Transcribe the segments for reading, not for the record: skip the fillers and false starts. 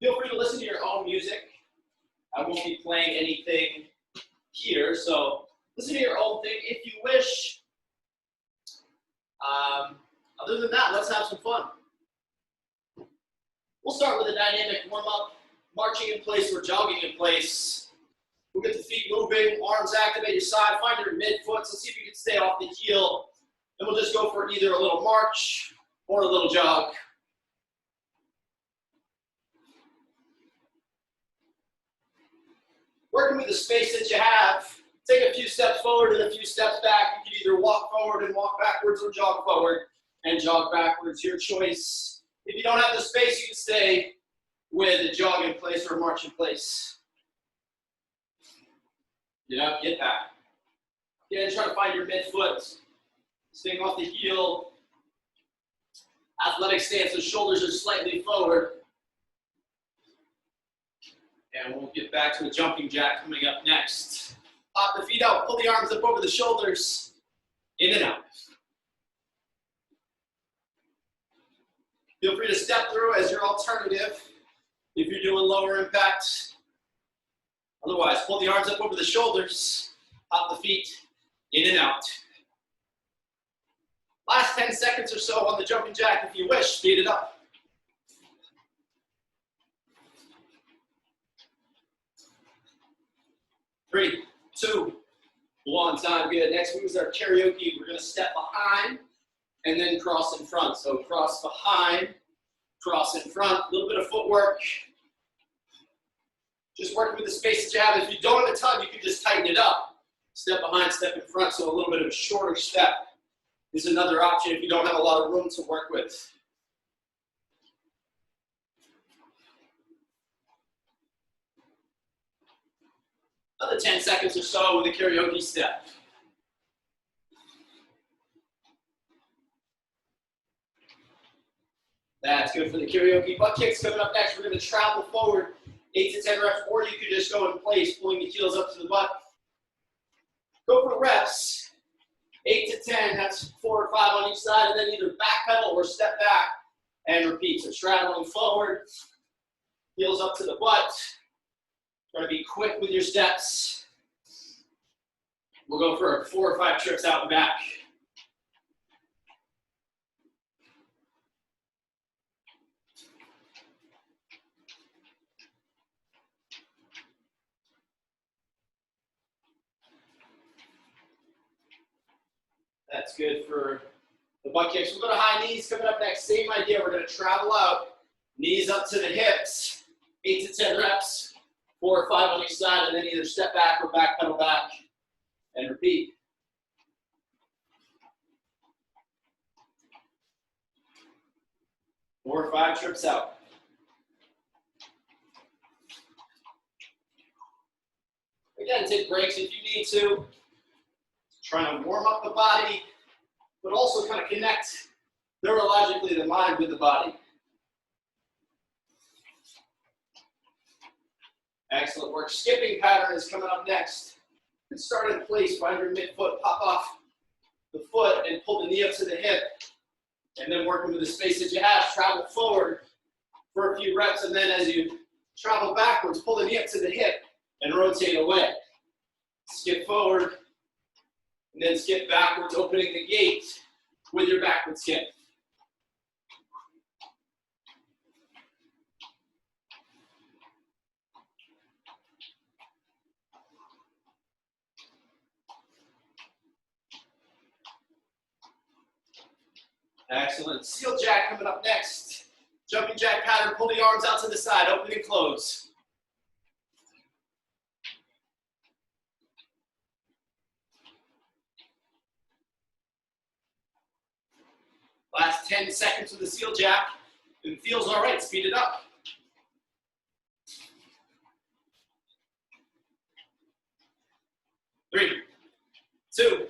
Feel free to listen to your own music. I won't be playing anything here, so listen to your own thing if you wish. Other than that, let's have some fun. We'll start with a dynamic warm-up, marching in place or jogging in place. We'll get the feet moving, arms activate your side, find your midfoot, so see if you can stay off the heel. Then we'll just go for either a little march or a little jog. Working with the space that you have, take a few steps forward and a few steps back. You can either walk forward and walk backwards or jog forward and jog backwards, your choice. If you don't have the space, you can stay with a jog in place or a march in place. Get up, get back. Again, try to find your midfoot. Staying off the heel. Athletic stance, the shoulders are slightly forward. And we'll get back to a jumping jack coming up next. Pop the feet out, pull the arms up over the shoulders, in and out. Feel free to step through as your alternative if you're doing lower impact. Otherwise, pull the arms up over the shoulders, pop the feet, in and out. Last 10 seconds or so on the jumping jack. If you wish, speed it up. Three, two, one, time good. Next move is our karaoke. We're gonna step behind and then cross in front. So cross behind, cross in front, a little bit of footwork. Just working with the space that you have. If you don't have a ton, you can just tighten it up. Step behind, step in front, so a little bit of a shorter step is another option if you don't have a lot of room to work with. Another 10 seconds or so with a karaoke step. That's good for the karaoke. Butt kicks coming up next. We're going to travel forward 8 to 10 reps, or you could just go in place, pulling the heels up to the butt. Go for reps, 8 to 10. That's 4 or 5 on each side, and then either back pedal or step back and repeat. So traveling forward, heels up to the butt. Try to be quick with your steps. We'll go for 4 or 5 trips out and back. That's good for the butt kicks. We'll go to high knees coming up next. Same idea. We're going to travel out, knees up to the hips, 8 to 10 reps. 4 or 5 on each side, and then either step back or back pedal back and repeat. Four or 5 trips out. Again, take breaks if you need to. Trying to warm up the body, but also kind of connect neurologically the mind with the body. Excellent work. Skipping pattern is coming up next. Start in place, find your midfoot, pop off the foot and pull the knee up to the hip. And then working with the space that you have, travel forward for a few reps, and then as you travel backwards, pull the knee up to the hip and rotate away. Skip forward, and then skip backwards, opening the gate with your backward skip. Excellent. Seal jack coming up next. Jumping jack pattern, pull the arms out to the side, open and close. Last 10 seconds with the seal jack. If it feels all right, speed it up. Three, two,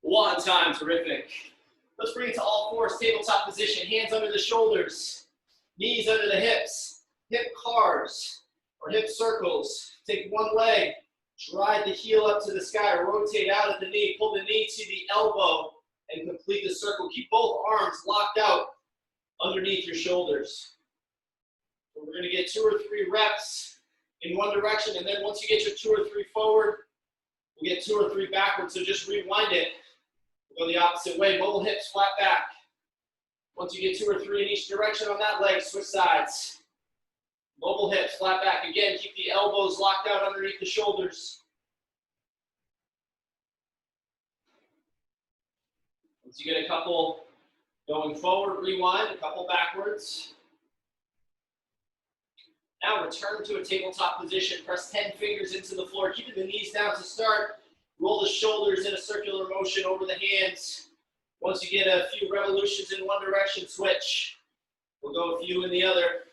one, time, terrific. Let's bring it to all fours, tabletop position, hands under the shoulders, knees under the hips, hip cars or hip circles. Take one leg, drive the heel up to the sky, rotate out at the knee, pull the knee to the elbow, and complete the circle. Keep both arms locked out underneath your shoulders. We're We're going to get 2 or 3 reps in one direction, and then once you get your 2 or 3 forward, we'll get 2 or 3 backwards, so just rewind it. We'll go the opposite way. Mobile hips, flat back. Once you get 2 or 3 in each direction on that leg, switch sides. Mobile hips, flat back. Again, keep the elbows locked out underneath the shoulders. Once you get a couple going forward, rewind, a couple backwards. Now return to a tabletop position. Press 10 fingers into the floor, keeping the knees down to start. Roll the shoulders in a circular motion over the hands. Once you get a few revolutions in one direction, switch. We'll go a few in the other.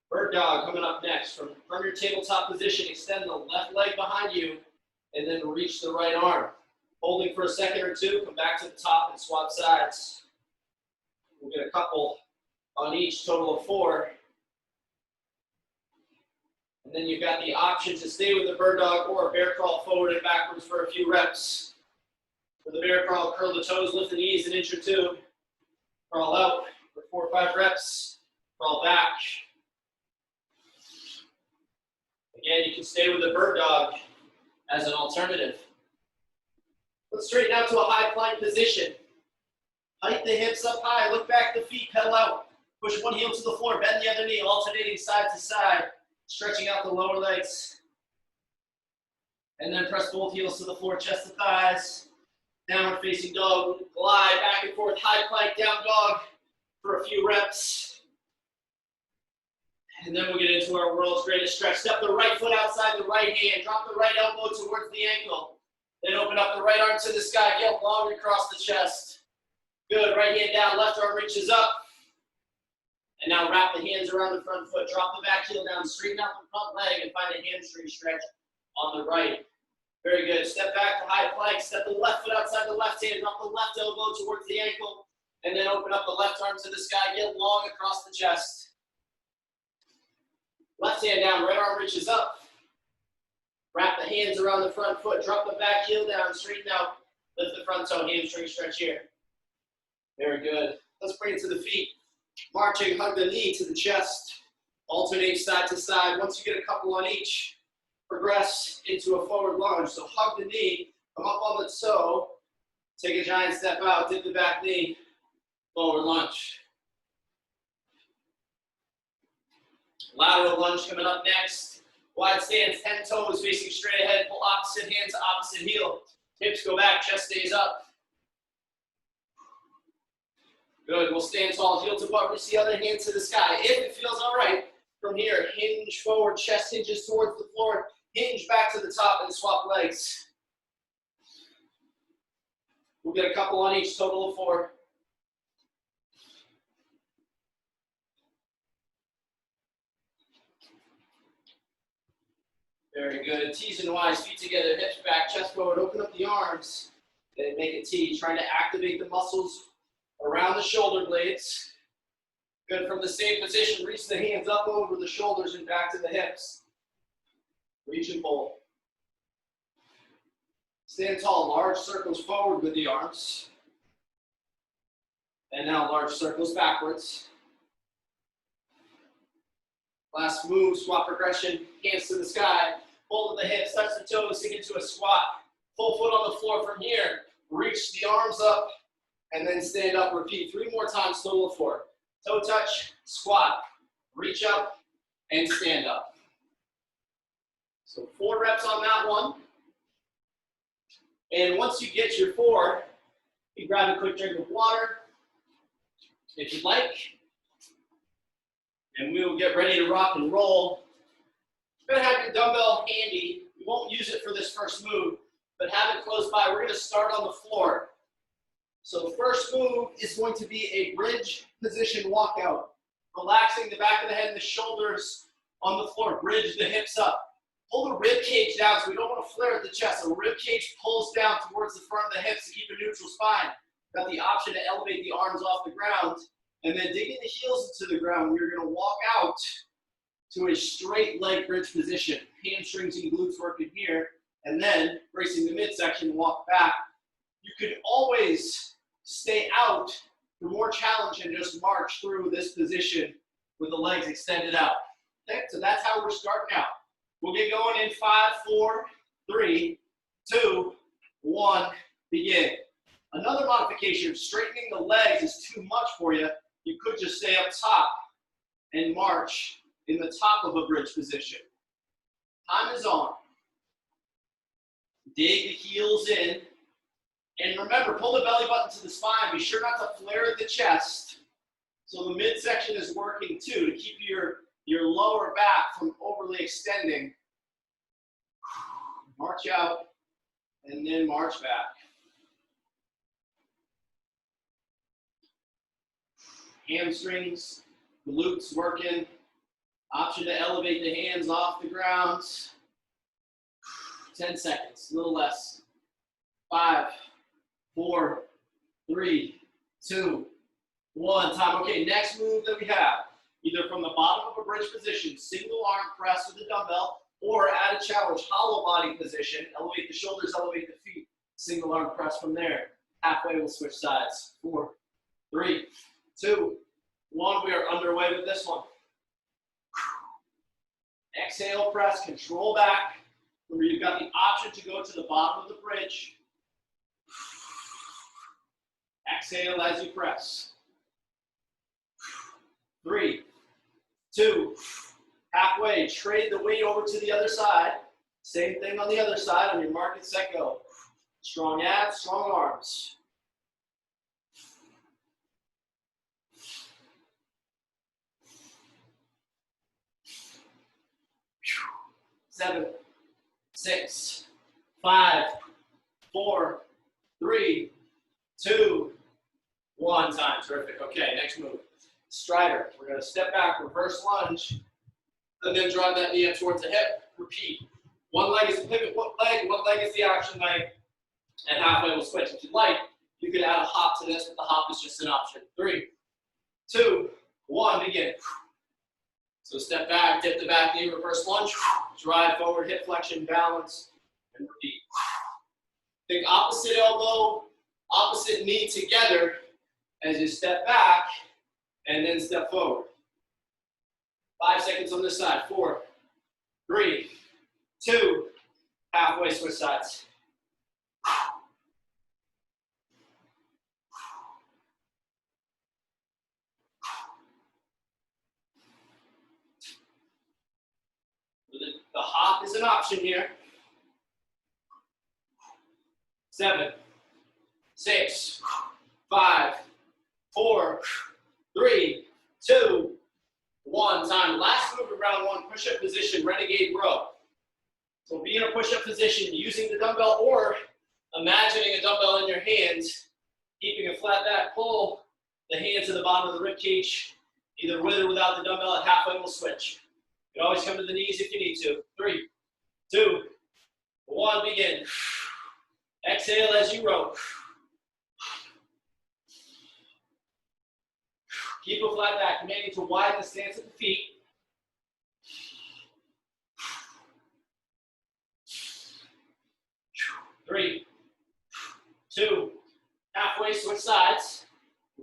Bird dog coming up next. From your tabletop position, extend the left leg behind you and then reach the right arm. Holding for a second or two, come back to the top and swap sides. We'll get a couple on each, total of 4. And then you've got the option to stay with the bird dog or a bear crawl forward and backwards for a few reps. For the bear crawl, curl the toes, lift the knees an inch or 2. Crawl out for 4 or 5 reps. Crawl back. Again, you can stay with the bird dog as an alternative. Let's straighten out to a high plank position. Height the hips up high, look back the feet, pedal out. Push one heel to the floor, bend the other knee, alternating side to side, stretching out the lower legs. And then press both heels to the floor, chest to thighs. Downward facing dog, glide back and forth, high plank, down dog for a few reps. And then we'll get into our world's greatest stretch. Step the right foot outside the right hand, drop the right elbow towards the ankle. Then open up the right arm to the sky, get long across the chest. Good, right hand down, left arm reaches up. And now wrap the hands around the front foot, drop the back heel down, straighten out the front leg and find a hamstring stretch on the right. Very good, step back to high plank, step the left foot outside the left hand, drop the left elbow towards the ankle, and then open up the left arm to the sky, get long across the chest. Left hand down, right arm reaches up. Wrap the hands around the front foot, drop the back heel down, straighten out, lift the front toe, hamstring stretch here. Very good. Let's bring it to the feet. Marching, hug the knee to the chest. Alternate side to side. Once you get a couple on each, progress into a forward lunge. So hug the knee, come up on the toe, take a giant step out, dip the back knee, forward lunge. Lateral lunge coming up next. Wide stance, 10 toes facing straight ahead, pull opposite hands, opposite heel. Hips go back, chest stays up. Good, we'll stand tall, heel to butt, reach the other hand to the sky. If it feels all right, from here, hinge forward, chest hinges towards the floor, hinge back to the top and swap legs. We'll get a couple on each, total of 4. Very good. T's and Y's, feet together, hips back, chest forward, open up the arms, and make a T. Trying to activate the muscles around the shoulder blades. Good, from the same position, reach the hands up over the shoulders and back to the hips. Reach and pull. Stand tall, large circles forward with the arms. And now large circles backwards. Last move, squat progression, hands to the sky, pull to the hips, touch the toes, sink into a squat. Full foot on the floor from here. Reach the arms up, and then stand up, repeat 3 more times, total of 4. Toe touch, squat, reach up, and stand up. So 4 reps on that one. And once you get your 4, you grab a quick drink of water, if you'd like. And we will get ready to rock and roll. You're gonna have your dumbbell handy. You won't use it for this first move, but have it close by. We're gonna start on the floor. So the first move is going to be a bridge position walkout. Relaxing the back of the head and the shoulders on the floor. Bridge the hips up. Pull the rib cage down, so we don't want to flare at the chest. The rib cage pulls down towards the front of the hips to keep a neutral spine. Got the option to elevate the arms off the ground. And then digging the heels into the ground, we're going to walk out to a straight leg bridge position. Hamstrings and glutes working here, and then bracing the midsection, walk back. You could always stay out for more challenge and just march through this position with the legs extended out. Okay, so that's how we're starting out. We'll get going in 5, 4, 3, 2, 1, begin. Another modification, if straightening the legs is too much for you, you could just stay up top and march in the top of a bridge position. Time is on. Dig the heels in. And remember, pull the belly button to the spine. Be sure not to flare at the chest. So the midsection is working too to keep your lower back from overly extending. March out and then march back. Hamstrings, glutes working. Option to elevate the hands off the ground. 10 seconds, a little less. 5, 4, 3, 2, 1. Time. Okay, next move that we have, either from the bottom of a bridge position, single arm press with the dumbbell, or add a challenge, hollow body position, elevate the shoulders, elevate the feet, single arm press from there. Halfway, we'll switch sides. 4, 3, 2, 1. We are underway with this one. Exhale, press, control back. Remember, you've got the option to go to the bottom of the bridge. Exhale as you press. 3, 2, halfway. Trade the weight over to the other side. Same thing on the other side. On your mark and set, go. Strong abs, strong arms. 7, 6, 5, 4, 3, 2, 1. Time. Terrific. Okay, next move. Strider. We're going to step back, reverse lunge, and then drive that knee up towards the hip. Repeat. One leg is the pivot leg, one leg is the action leg, and halfway we'll switch. If you'd like, you could add a hop to this, but the hop is just an option. 3, 2, 1, begin. So step back, dip the back knee, reverse lunge, drive forward, hip flexion, balance, and repeat. Think opposite elbow, opposite knee together as you step back and then step forward. 5 seconds on this side. 4, 3, 2, halfway switch sides. The hop is an option here. 7, 6, 5, 4, 3, 2, 1. Time. Last move of round 1, push-up position, renegade row. So be in a push-up position using the dumbbell or imagining a dumbbell in your hands, keeping a flat back, pull the hand to the bottom of the rib cage, either with or without the dumbbell. At halfway, we'll switch. You can always come to the knees if you need to. 3, 2, 1, begin. Exhale as you row. Keep a flat back, commanding to widen the stance at the feet. 3, 2, halfway, switch sides.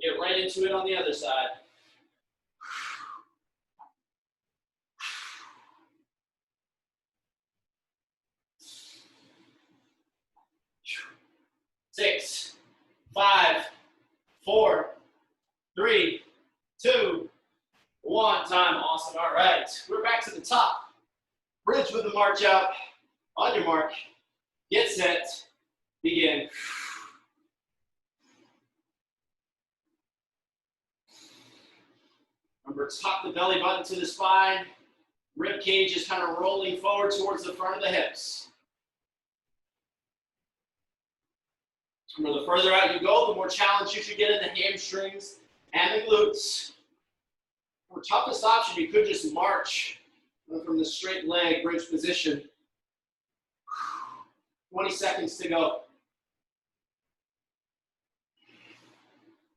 Get right into it on the other side. 6, 5, 4, 3, 2, 1. Time. Awesome. All right. We're back to the top. Bridge with the march out. On your mark. Get set. Begin. Remember, tuck the belly button to the spine. Rib cage is kind of rolling forward towards the front of the hips. Remember, the further out you go, the more challenge you should get in the hamstrings and the glutes. For toughest option, you could just march from the straight leg bridge position. 20 seconds to go.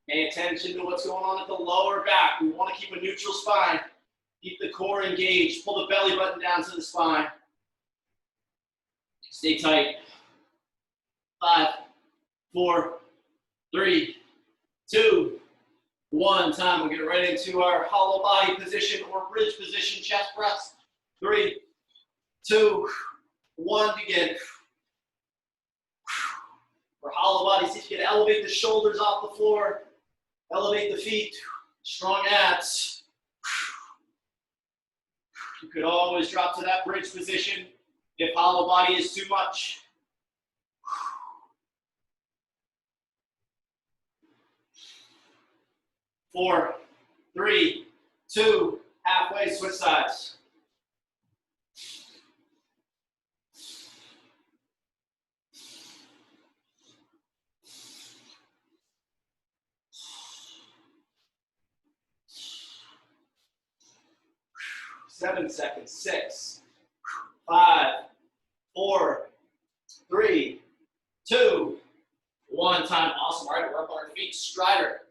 Pay attention to what's going on at the lower back. We want to keep a neutral spine. Keep the core engaged. Pull the belly button down to the spine. Stay tight. 5, 4, 3, 2, One time. We'll get right into our hollow body position or bridge position, chest press. 3, 2, 1, begin. For hollow body, see if you can elevate the shoulders off the floor, elevate the feet, strong abs. You could always drop to that bridge position if hollow body is too much. 4, 3, 2, halfway, switch sides. Seven seconds. 6, 5, 4, 3, 2, 1. Time. Awesome. All right, we're up on our feet. Strider.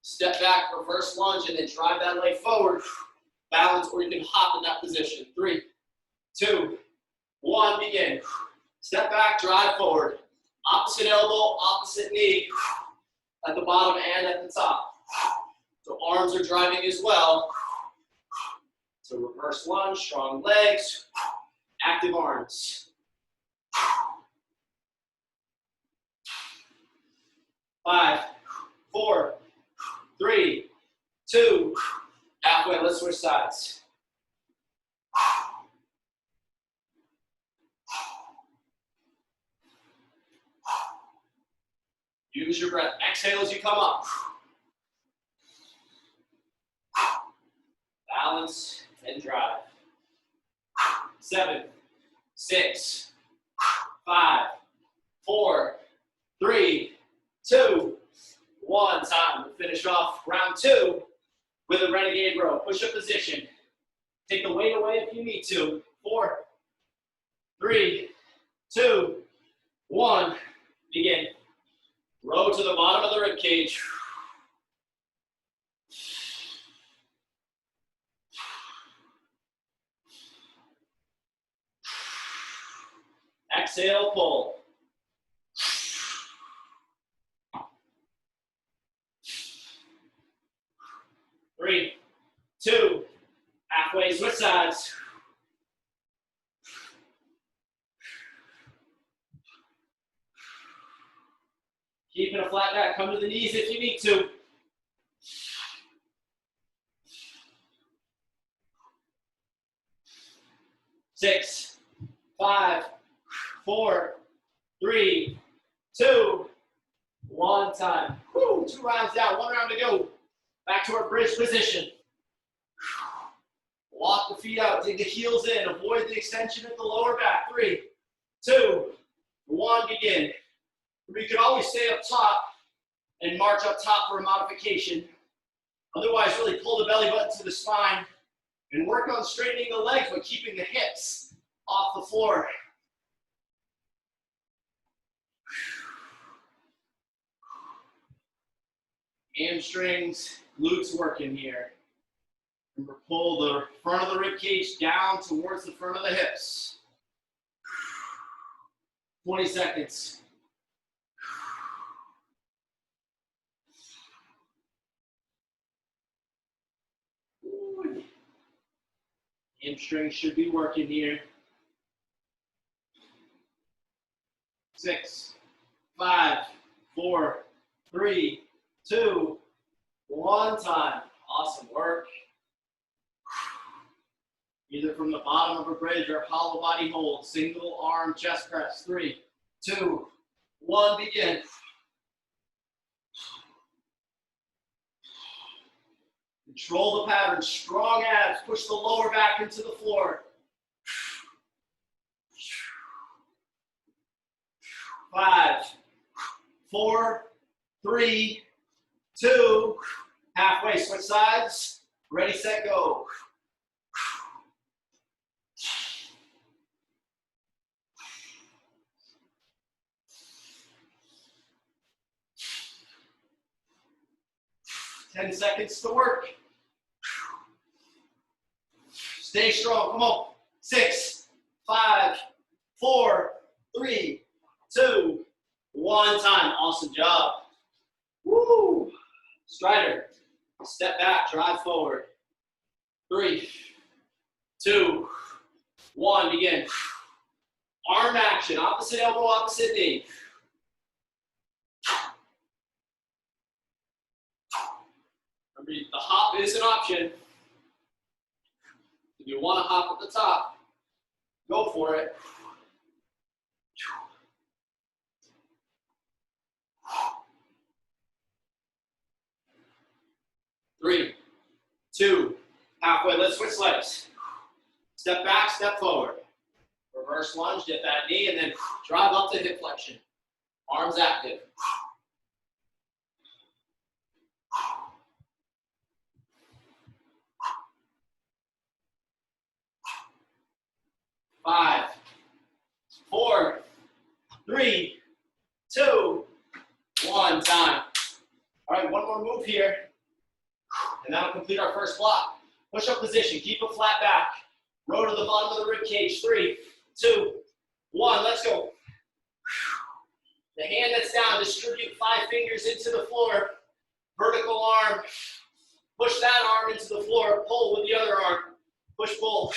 Step back, reverse lunge, and then drive that leg forward. Balance, or you can hop in that position. 3, 2, 1, begin. Step back, drive forward. Opposite elbow, opposite knee at the bottom and at the top. So arms are driving as well. So reverse lunge, strong legs, active arms. 5, 4, 3, 2, halfway. Let's switch sides. Use your breath. Exhale as you come up. Balance and drive. 7, 6, 5, 4, 3, 2, 1. Time. We'll finish off round 2 with a renegade row. Push-up position. Take the weight away if you need to. 4, 3, 2, 1. Begin. Row to the bottom of the rib cage. Exhale, pull. 3, 2, halfway, switch sides. Keeping a flat back, come to the knees if you need to. 6, 5, 4, 3, 2, 1. Time. Woo, 2 rounds down, 1 round to go. Back to our bridge position. Walk the feet out, dig the heels in, avoid the extension of the lower back. 3, 2, 1, begin. You can always stay up top and march up top for a modification. Otherwise, really pull the belly button to the spine and work on straightening the legs but keeping the hips off the floor. Hamstrings, glutes working here. Remember, pull the front of the rib cage down towards the front of the hips. 20 seconds. Hamstrings should be working here. 6, 5, 4, 3, 2, 1. Time. Awesome work. Either from the bottom of a bridge or hollow body hold. Single arm chest press. 3, 2, 1. Begin. Control the pattern. Strong abs. Push the lower back into the floor. 5, 4, 3, 2. Halfway. Switch sides. Ready, set, go. Ten seconds to work. Stay strong. Come on. 6, 5, 4, 3, 2, 1. Time. Awesome job. Woo. Strider. Step back, drive forward. 3, 2, 1, begin. Arm action, opposite elbow, opposite knee. Remember, the hop is an option. If you want to hop at the top, go for it. 3, 2, halfway. Let's switch legs. Step back, step forward. Reverse lunge, get that knee, and then drive up to hip flexion. Arms active. 5, 4, 3, 2, 1, time. All right, one more move here, and that'll complete our first block. Push-up position, keep a flat back. Row to the bottom of the rib cage. 3, 2, 1, let's go. The hand that's down, distribute 5 fingers into the floor. Vertical arm, push that arm into the floor, pull with the other arm. Push, pull.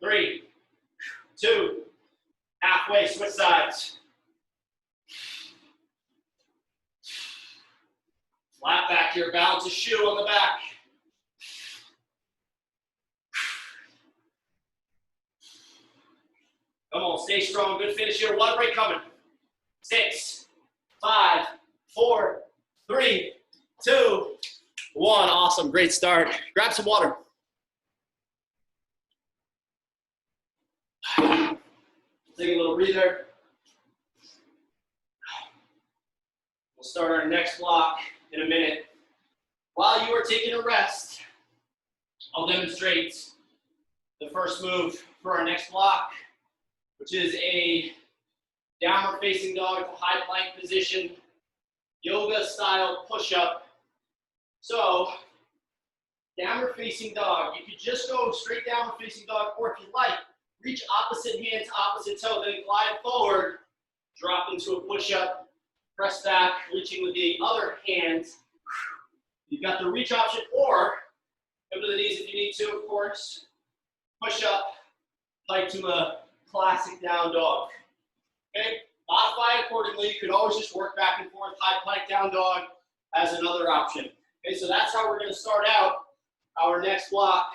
3, 2, halfway, switch sides. Flat back here, balance a shoe on the back. Come on, stay strong, good finish here. One break coming. 6, 5, 4, 3, 2, 1. Awesome, great start. Grab some water. Take a little breather. We'll start our next block in a minute. While you are taking a rest, I'll demonstrate the first move for our next block, which is a downward facing dog to high plank position, yoga style push-up. So, downward facing dog, you could just go straight downward facing dog, or if you like, reach opposite hand to opposite toe, then glide forward, drop into a push-up, press back, reaching with the other hand. You've got the reach option, or come to the knees if you need to, of course. Push up, like to a classic down dog. Okay, modify accordingly. You could always just work back and forth, high plank down dog as another option. Okay, so that's how we're going to start out our next block.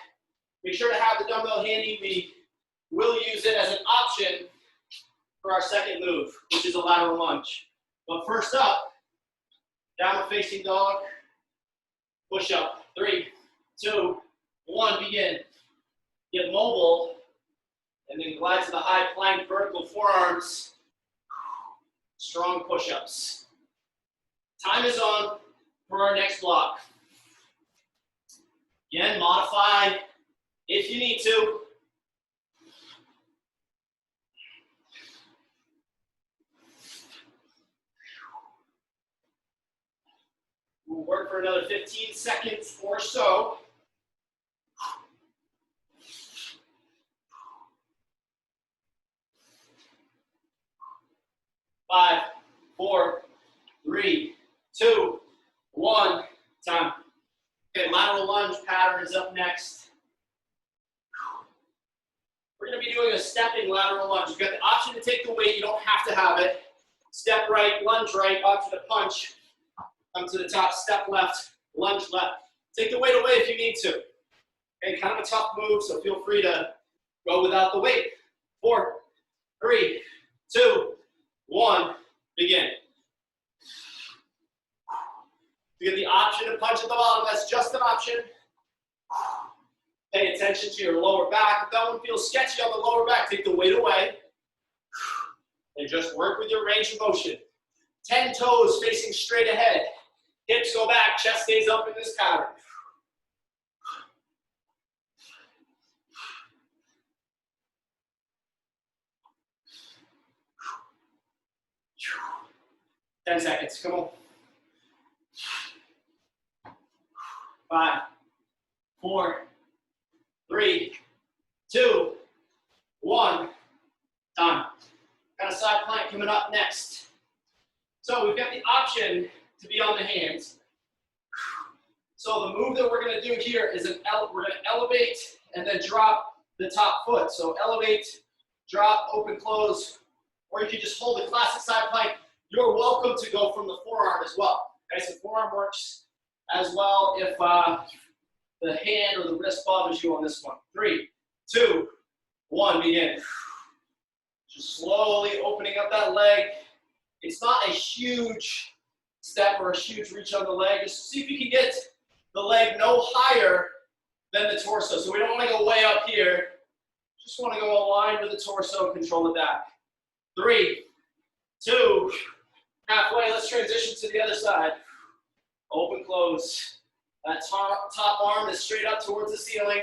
Make sure to have the dumbbell handy. We will use it as an option for our second move, which is a lateral lunge. But first up, downward facing dog, push up. 3, 2, 1, begin. Get mobile, and then glide to the high plank, vertical forearms. Strong push-ups. Time is on for our next block. Again, modify if you need to. We'll work for another 15 seconds or so. 5, 4, 3, 2, 1, time. Okay, lateral lunge pattern is up next. We're going to be doing a stepping lateral lunge. You've got the option to take the weight. You don't have to have it. Step right, lunge right, option to punch. Come to the top, step left, lunge left. Take the weight away if you need to. Okay, kind of a tough move, so feel free to go without the weight. 4, 3, 2, 1, begin. You get the option to punch at the bottom. That's just an option. Pay attention to your lower back. If that one feels sketchy on the lower back, take the weight away. And just work with your range of motion. 10 toes facing straight ahead. Hips go back, chest stays up in this pattern. Ten seconds, come on. 5, 4, 3, 2, 1, Time. Got a side plank coming up next. So we've got the option to be on the hands. So the move that we're going to do here is we're going to elevate and then drop the top foot. So elevate, drop, open, close, or you can just hold the classic side plank. You're welcome to go from the forearm as well. Okay, so forearm works as well if the hand or the wrist bothers you on this one. 3, 2, 1, begin. Just slowly opening up that leg. It's not a huge step or a huge reach on the leg. Just see if you can get the leg no higher than the torso. So we don't want to go way up here. Just want to go aligned with the torso, control the back. 3, 2, halfway. Let's transition to the other side. Open, close. That top arm is straight up towards the ceiling.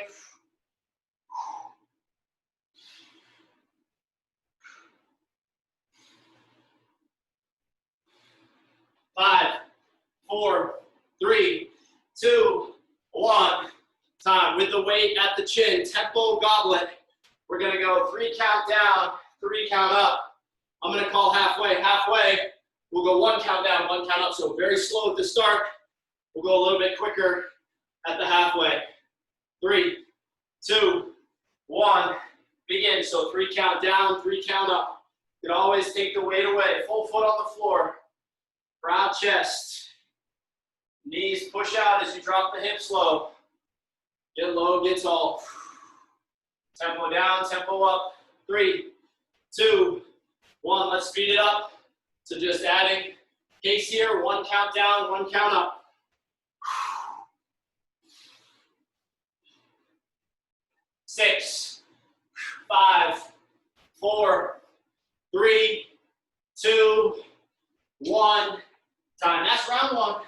5, 4, 3, 2, 1. Time. With the weight at the chin, tempo goblet. We're going to go 3 count down, 3 count up. I'm going to call halfway. Halfway, we'll go 1 count down, 1 count up. So very slow at the start. We'll go a little bit quicker at the halfway. 3, 2, 1. Begin. So 3 count down, 3 count up. You can always take the weight away. Full foot on the floor. Proud chest. Knees push out as you drop the hips low. Get low, get tall. Tempo down, tempo up. 3, 2, 1. Let's speed it up. So just adding pace here. 1 count down, 1 count up. 6, 5, 4, 3, 2, 1. Time. That's round 1.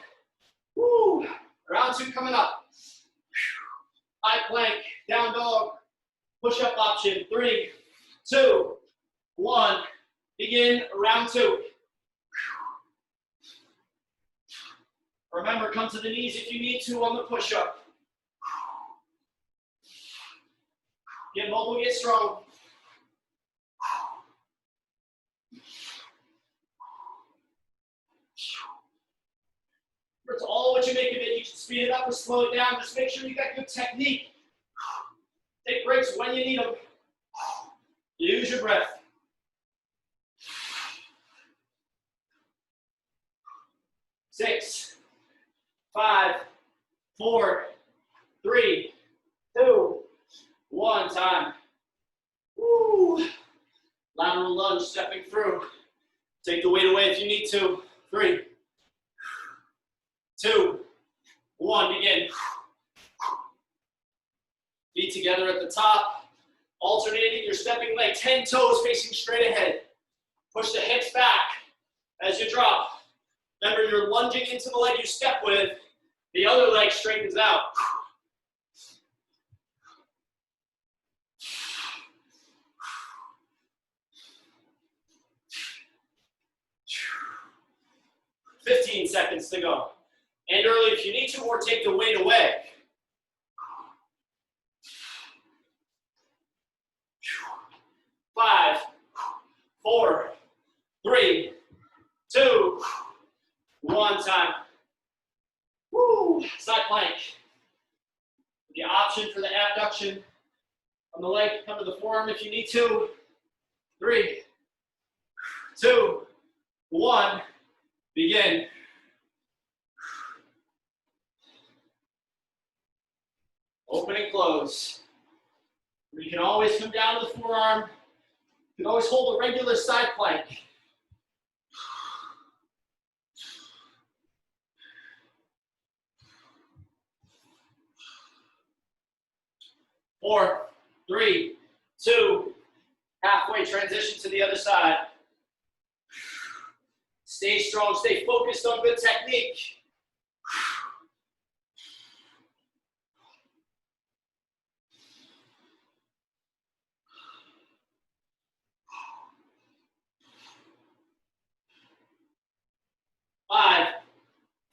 Woo. Round 2 coming up. High plank, down dog, push-up option. 3, 2, 1. Begin round 2. Remember, come to the knees if you need to on the push-up. Get mobile, get strong. It's all what you make of it. You can speed it up or slow it down. Just make sure you got good technique. Take breaks when you need them. Use your breath. Six, 5, 4, 3, 2, 1. Time. Woo. Lateral lunge, stepping through. Take the weight away if you need to. 3, 2, 1, begin. Feet together at the top. Alternating your stepping leg, 10 toes facing straight ahead. Push the hips back as you drop. Remember, you're lunging into the leg you step with. The other leg straightens out. $15 seconds to go. And early if you need to, or take the weight away. 5, 4, 3, 2, 1. Time. Woo! Side plank. The option for the abduction on the leg, come to the forearm if you need to. 3, 2, 1. Begin. Open and close. You can always come down to the forearm. You can always hold a regular side plank. Four, 3, 2, halfway, transition to the other side. Stay strong, stay focused on good technique. Five,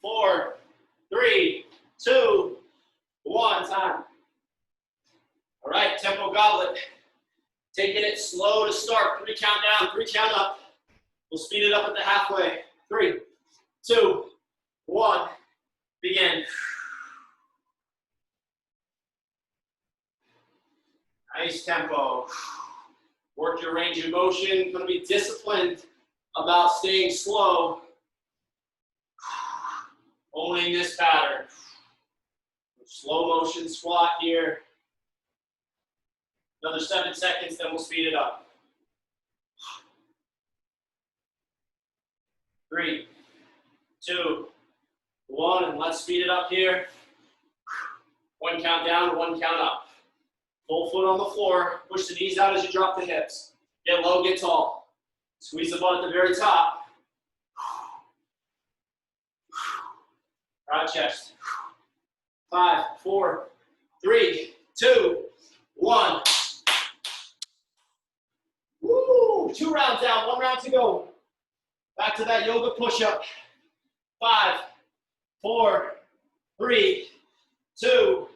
4, 3, 2, 1. Time. All right, tempo goblet. Taking it slow to start. 3 count down, 3 count up. We'll speed it up at the halfway. 3, 2, 1, begin. Nice tempo. Work your range of motion. Going to be disciplined about staying slow. Owning this pattern. Slow motion squat here. Another 7 seconds, then we'll speed it up. 3, 2, 1, and let's speed it up here. 1 count down, 1 count up. Full foot on the floor. Push the knees out as you drop the hips. Get low, get tall. Squeeze the butt at the very top. Broad chest. 5, 4, 3, 2, 1. Woo! 2 rounds down, 1 round to go. Back to that yoga push-up. 5, 4, 3, 2,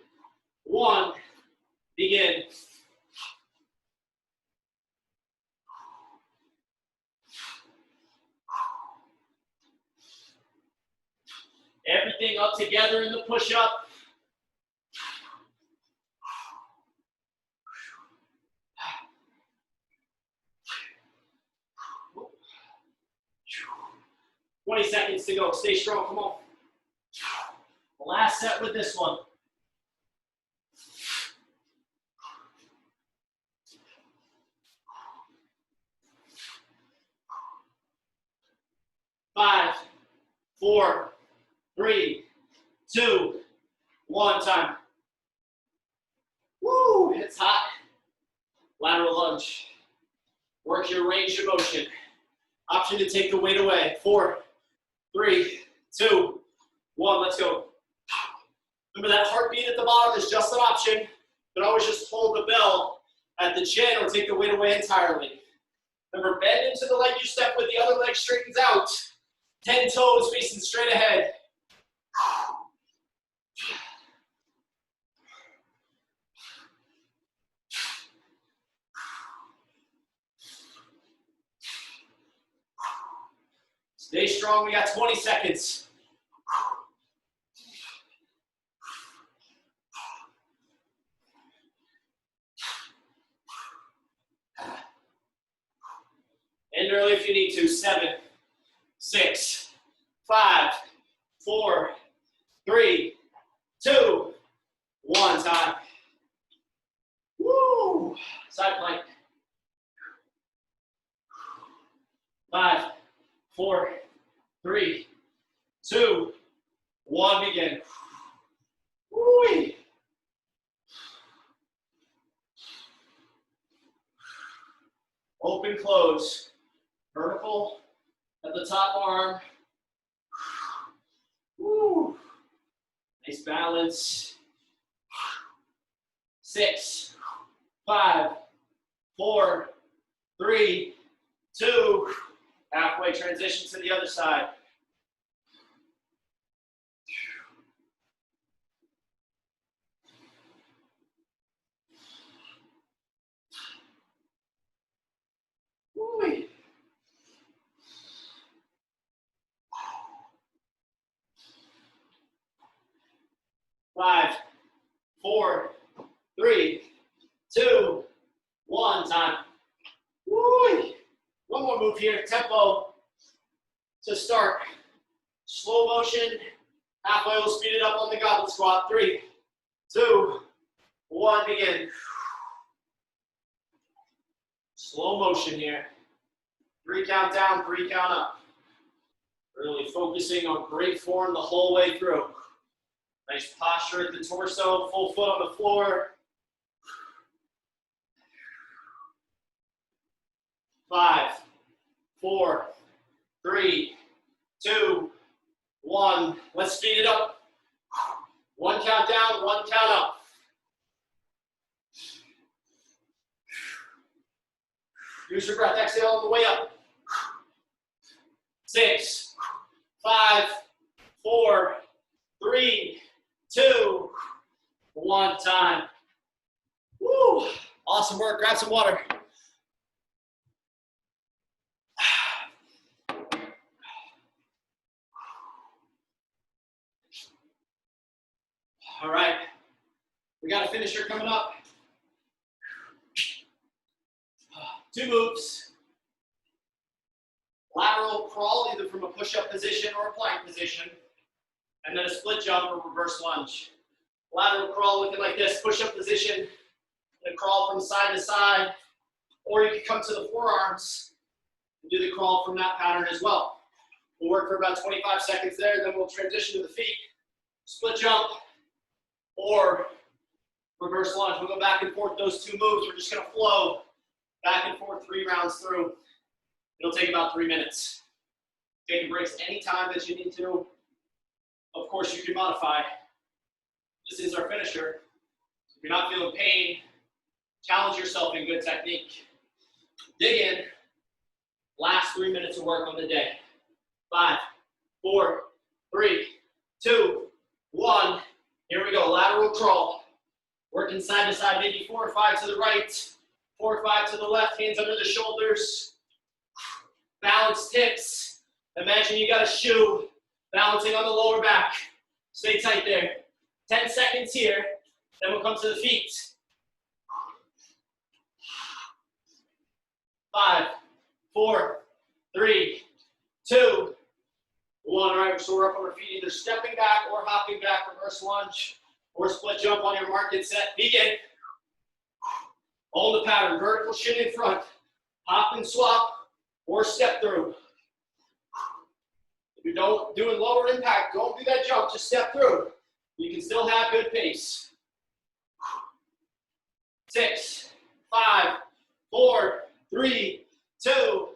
1. Begin. Everything up together in the push-up. "20 seconds to go. Stay strong. Come on. Last set with this one. 5, 4, 3, 2, 1. Time. Woo! It's hot. Lateral lunge. Work your range of motion. Option to take the weight away. 4, 3, 2, 1. Let's go. Remember that heartbeat at the bottom is just an option. You can always just hold the bell at the chin or take the weight away entirely. Remember, bend into the leg you step with, the other leg straightens out. 10 toes facing straight ahead. Stay strong, we got 20 seconds. End early if you need to. 7, 6, 5, 4, 3, 2, 1. Time. Woo! Side plank. 5, 4, 3, 2, 1. Begin. Woo! Open, close. Vertical at the top arm. Woo! Nice balance. 6, 5, 4, 3, 2. Halfway transition to the other side. Woo! 5, 4, 3, 2, 1. Time. Woo! One more move here. Tempo to start. Slow motion. Halfway, we'll speed it up on the goblet squat. 3, 2, 1. Begin. Slow motion here. 3 count down, 3 count up. Really focusing on great form the whole way through. Nice posture at the torso, full foot on the floor. 5, 4, 3, 2, 1. Let's speed it up. 1 count down, 1 count up. Use your breath. Exhale on the way up. 6, 5, 4, 3, 2, 1. Time. Woo! Awesome work. Grab some water. All right. We got a finisher coming up. 2 moves. Lateral crawl, either from a push-up position or a plank position. And then a split jump or reverse lunge. Lateral crawl looking like this, push-up position, and crawl from side to side. Or you can come to the forearms and do the crawl from that pattern as well. We'll work for about 25 seconds there, then we'll transition to the feet. Split jump or reverse lunge. We'll go back and forth those 2 moves. We're just gonna flow back and forth 3 rounds through. It'll take about 3 minutes. Taking breaks anytime that you need to. Of course, you can modify. This is our finisher. If you're not feeling pain, challenge yourself in good technique. Dig in. Last 3 minutes of work on the day. 5, 4, 3, 2, 1. Here we go, lateral crawl. Working side to side, maybe 4 or 5 to the right, 4 or 5 to the left, hands under the shoulders. Balance tips. Imagine you got a shoe balancing on the lower back. Stay tight there. 10 seconds here, then we'll come to the feet. 5, 4, 3, 2, 1. All right, so we're up on our feet, either stepping back or hopping back, reverse lunge, or split jump on your mark and set. Begin. Hold the pattern, vertical shin in front. Hop and swap, or step through. If you're doing lower impact, don't do that jump, just step through. You can still have good pace. 6, 5, 4, 3, 2,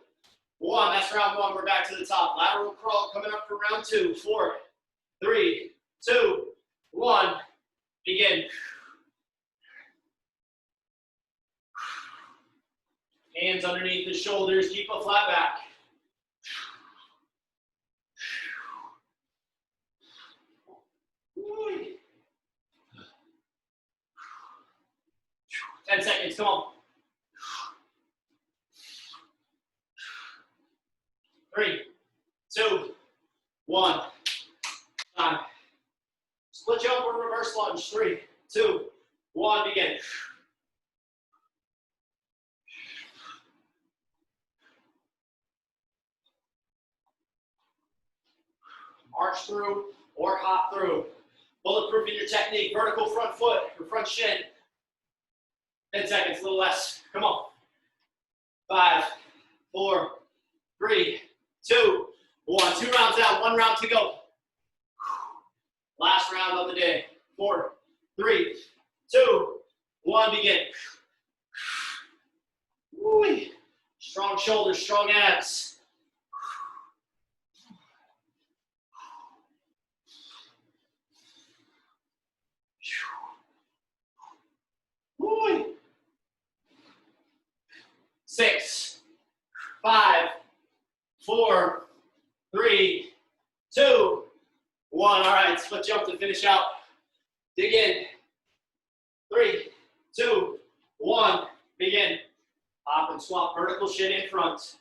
1. That's round 1. We're back to the top. Lateral crawl coming up for round 2. 4, 3, 2, 1. Begin. Hands underneath the shoulders. Keep a flat back. 10 seconds, come on. 3, 2, 1. Time. Split jump or reverse lunge. 3, 2, 1. Begin. Arch through or hop through. Bulletproof in your technique. Vertical front foot or front shin. 10 seconds, a little less. Come on. 5, 4, 3, 2, 1. 2 rounds down, 1 round to go. Last round of the day. 4, 3, 2, 1. Begin. Woo. Strong shoulders, strong abs. Woo. 6, 5, 4, 3, 2, 1. All right, split jump to finish out. Dig in. 3, 2, 1. Begin. Hop and swap, vertical shin in front.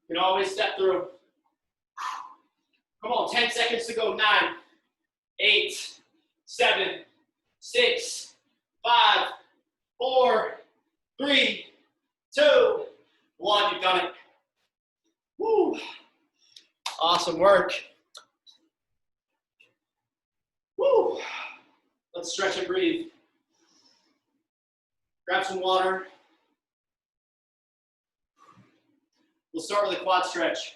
You can always step through. Come on, 10 seconds to go. 9, 8, 7, 6, 5, 4, 3, 2, 1. You've done it. Woo. Awesome work. Woo. Let's stretch and breathe. Grab some water. We'll start with a quad stretch.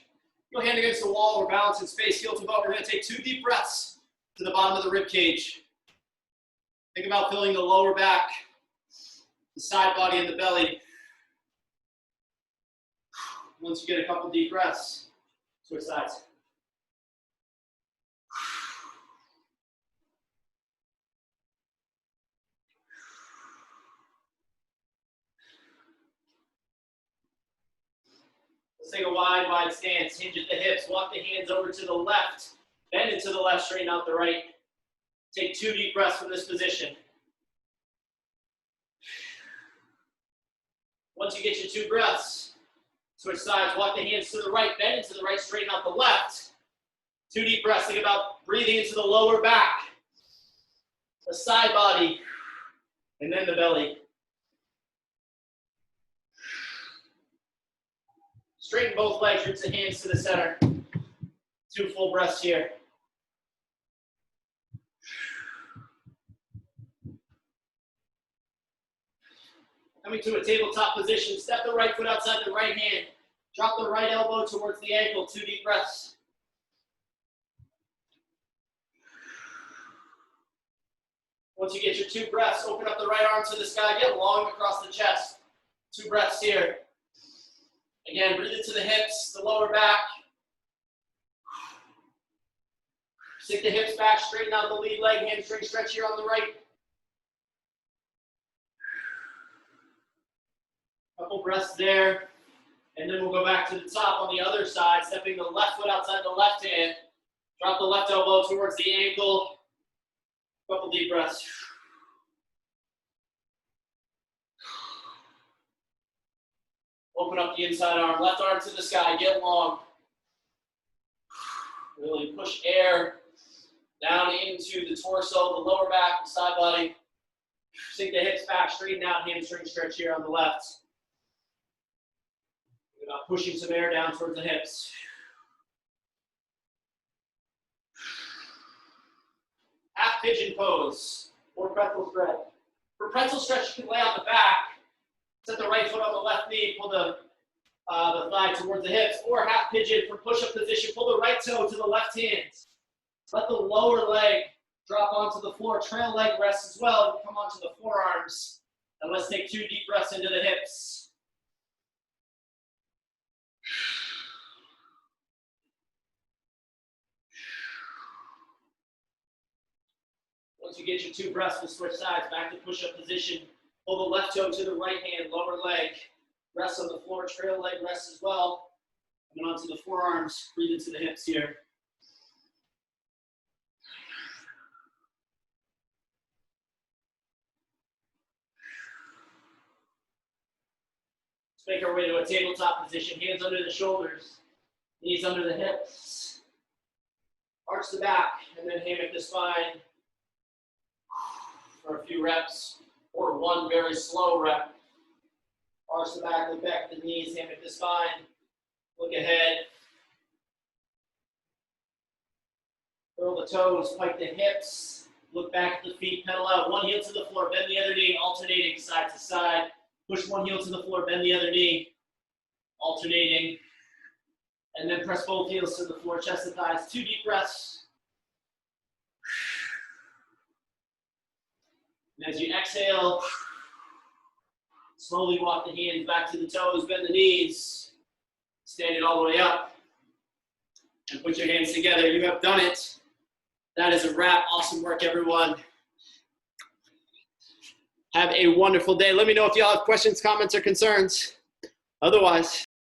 Go hand against the wall or balance in space, heel to butt. We're going to take 2 deep breaths to the bottom of the rib cage. Think about filling the lower back, the side body, and the belly. Once you get a couple deep breaths, switch sides. Let's take a wide stance. Hinge at the hips. Walk the hands over to the left. Bend into the left, straighten out the right. Take 2 deep breaths from this position. Once you get your 2 breaths, switch sides. Walk the hands to the right. Bend into the right, straighten out the left. 2 deep breaths. Think about breathing into the lower back, the side body, and then the belly. Straighten both legs, reach the hands to the center. 2 full breaths here. Coming to a tabletop position, step the right foot outside the right hand. Drop the right elbow towards the ankle. 2 deep breaths. Once you get your 2 breaths, open up the right arm to the sky. Get long across the chest. 2 breaths here. Again, breathe into the hips, the lower back. Sink the hips back, straighten out the lead leg, hamstring stretch here on the right. Couple breaths there. And then we'll go back to the top on the other side, stepping the left foot outside the left hand. Drop the left elbow towards the ankle. Couple deep breaths. Open up the inside arm, left arm to the sky, get long. Really push air down into the torso, the lower back, the side body. Sink the hips back, straighten out, hamstring stretch here on the left. Think about pushing some air down towards the hips. Half pigeon pose or pretzel stretch. For pretzel stretch, you can lay on the back. Set the right foot on the left knee, pull the thigh towards the hips, or half pigeon for push-up position. Pull the right toe to the left hand. Let the lower leg drop onto the floor. Trail leg rest as well, and come onto the forearms. And let's take 2 deep breaths into the hips. Once you get your 2 breaths, we'll switch sides back to push-up position. Pull the left toe to the right hand, lower leg. Rest on the floor, trail leg rest as well. Coming onto the forearms, breathe into the hips here. Let's make our way to a tabletop position. Hands under the shoulders, knees under the hips. Arch the back, and then hammock the spine for a few reps. Or 1 very slow rep. Arch the back, look back at the knees, hammock the spine. Look ahead. Curl the toes, pike the hips. Look back at the feet, pedal out. 1 heel to the floor, bend the other knee, alternating side to side. Push 1 heel to the floor, bend the other knee, alternating. And then press both heels to the floor, chest to thighs. 2 deep breaths. And as you exhale, slowly walk the hands back to the toes, bend the knees, stand it all the way up, and put your hands together. You have done it. That is a wrap. Awesome work, everyone. Have a wonderful day. Let me know if y'all have questions, comments, or concerns. Otherwise,